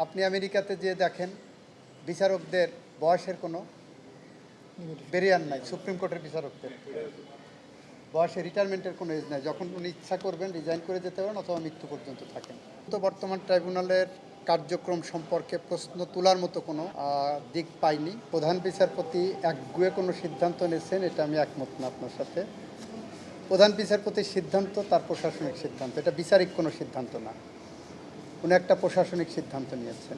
আপনি আমেরিকাতে যে দেখেন বিচারকদের বয়সের কোনো ব্যারিয়ার নাই। সুপ্রিম কোর্টের বিচারকদের বয়সে রিটায়ারমেন্টের কোনো এজ নাই। যখন উনি ইচ্ছা করবেন রিজাইন করে যেতে পারেন অথবা মৃত্যু পর্যন্ত থাকেন। তো বর্তমান ট্রাইব্যুনালের কার্যক্রম সম্পর্কে প্রশ্ন তোলার মতো কোনো দিক পাইনি। প্রধান বিচারপতি একগুয়ে কোনো সিদ্ধান্ত নিয়েছেন, এটা আমি একমত না আপনার সাথে। প্রধান বিচারপতির সিদ্ধান্ত তার প্রশাসনিক সিদ্ধান্ত, এটা বিচারিক কোনো সিদ্ধান্ত না। উনি একটা প্রশাসনিক সিদ্ধান্ত নিয়েছেন।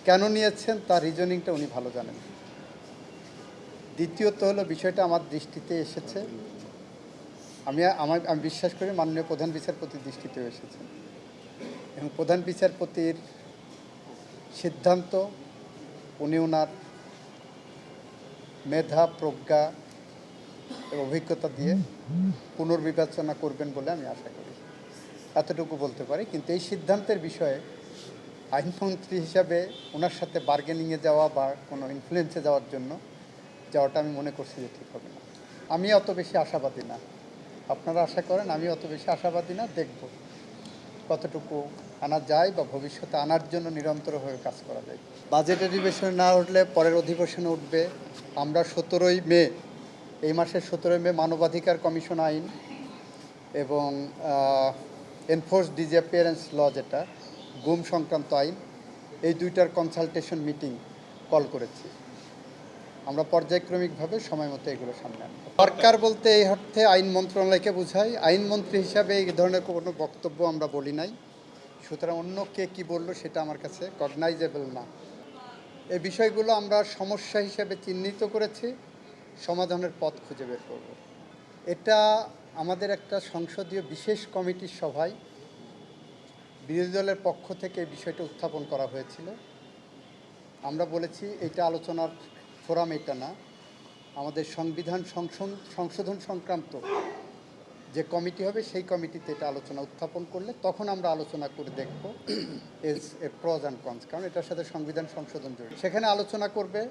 কেন নিয়েছেন তার রিজনিংটা উনি ভালো জানেন। দ্বিতীয়ত হলো বিষয়টা আমার দৃষ্টিতে এসেছে, আমি বিশ্বাস করি মাননীয় প্রধান বিচারপতির দৃষ্টিতেও এসেছে, এবং প্রধান বিচারপতির সিদ্ধান্ত উনি ওনার মেধা, প্রজ্ঞা এবং অভিজ্ঞতা দিয়ে পুনর্বিবেচনা করবেন বলে আমি আশা করি। এতটুকু বলতে পারি। কিন্তু এই সিদ্ধান্তের বিষয়ে আইনমন্ত্রী হিসাবে ওনার সাথে বার্গেনিংয়ে যাওয়া বা কোনো ইনফ্লুয়েন্সে যাওয়াটা আমি মনে করছি যে ঠিক হবে না। আমি অত বেশি আশাবাদী না। আপনারা আশা করেন, আমি অত বেশি আশাবাদী না। দেখব কতটুকু আনা যায় বা ভবিষ্যতে আনার জন্য নিরন্তরভাবে কাজ করা যায়। বাজেট অধিবেশনে না উঠলে পরের অধিবেশনে উঠবে। আমরা 17ই মে, এই মাসের 17ই মে মানবাধিকার কমিশন আইন এবং এনফোর্স ডিসঅ্যাপিয়ারেন্স ল, যেটা গুম সংক্রান্ত আইন, এই দুইটার কনসালটেশন মিটিং কল করেছি। আমরা পর্যায়ক্রমিকভাবে সময় মতো এগুলো সামনে আনব। সরকার বলতে এই অর্থে আইন মন্ত্রণালয়কে বোঝায়। আইনমন্ত্রী হিসাবে এই ধরনের কোনো বক্তব্য আমরা বলি নাই, সুতরাং অন্য কে কী বললো সেটা আমার কাছে কগনাইজেবল না। এই বিষয়গুলো আমরা সমস্যা হিসেবে চিহ্নিত করেছি, সমাধানের পথ খুঁজে বের করব। এটা আমাদের একটা সংসদীয় বিশেষ কমিটির সভায় বিরোধী দলের পক্ষ থেকে এই বিষয়টা উত্থাপন করা হয়েছিল। আমরা বলেছি এটা আলোচনার ফোরাম এটা না, আমাদের সংবিধান সংশোধন সংক্রান্ত যে কমিটি হবে সেই কমিটিতে এটা আলোচনা উত্থাপন করলে তখন আমরা আলোচনা করে দেখব এর প্রজ অ্যান্ড কনস, কারণ এটার সাথে সংবিধান সংশোধন জড়িত। সেখানে আলোচনা করবে।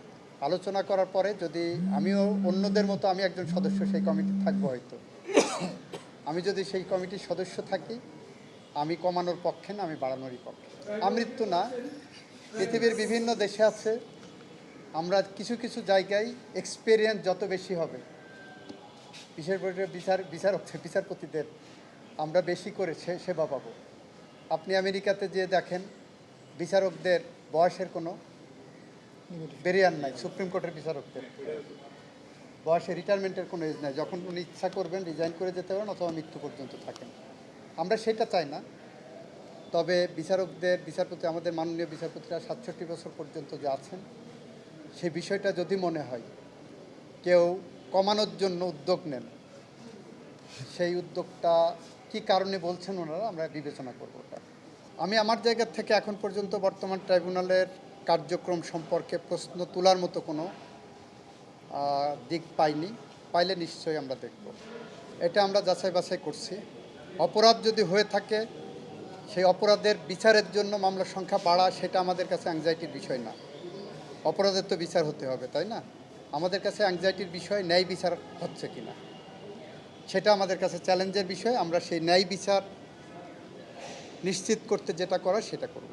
আলোচনা করার পরে যদি আমিও অন্যদের মতো আমি একজন সদস্য সেই কমিটি থাকবো, হয়তো আমি যদি সেই কমিটির সদস্য থাকি, আমি কমানোর পক্ষে না, আমি বাড়ানোরই পক্ষে। আমৃত্যু না, পৃথিবীর বিভিন্ন দেশে আছে। আমরা কিছু কিছু জায়গায় এক্সপেরিয়েন্স যত বেশি হবে, বিশেষ করে বিচারপতিদের আমরা বেশি করে সেবা পাবো। আপনি আমেরিকাতে যে দেখেন বিচারকদের বয়সের কোনো ব্যারিয়ার নাই। সুপ্রিম কোর্টের বিচারকদের বয়সে রিটায়ারমেন্টের কোনো এজ নাই। যখন উনি ইচ্ছা করবেন রিজাইন করে যেতে পারেন অথবা মৃত্যু পর্যন্ত থাকেন। আমরা সেটা চাই না। তবে বিচারপতি আমাদের মাননীয় বিচারপতিরা 67 বছর পর্যন্ত যে আছেন, সেই বিষয়টা যদি মনে হয় কেউ কমানোর জন্য উদ্যোগ নেন, সেই উদ্যোগটা কী কারণে বলছেন ওনারা, আমরা বিবেচনা করব ওটা। আমি আমার জায়গা থেকে এখন পর্যন্ত বর্তমান ট্রাইব্যুনালের কার্যক্রম সম্পর্কে প্রশ্ন তোলার মতো কোনো দিক পাইনি। পাইলে নিশ্চয়ই আমরা দেখব। এটা আমরা যাচাই বাছাই করছি। অপরাধ যদি হয়ে থাকে, সেই অপরাধের বিচারের জন্য মামলার সংখ্যা বাড়া, সেটা আমাদের কাছে অ্যাংজাইটির বিষয় না। অপরাধের তো বিচার হতে হবে, তাই না? আমাদের কাছে অ্যাংজাইটির বিষয় ন্যায় বিচার হচ্ছে কি না, সেটা আমাদের কাছে চ্যালেঞ্জের বিষয়। আমরা সেই ন্যায় বিচার নিশ্চিত করতে যেটা করার সেটা করব।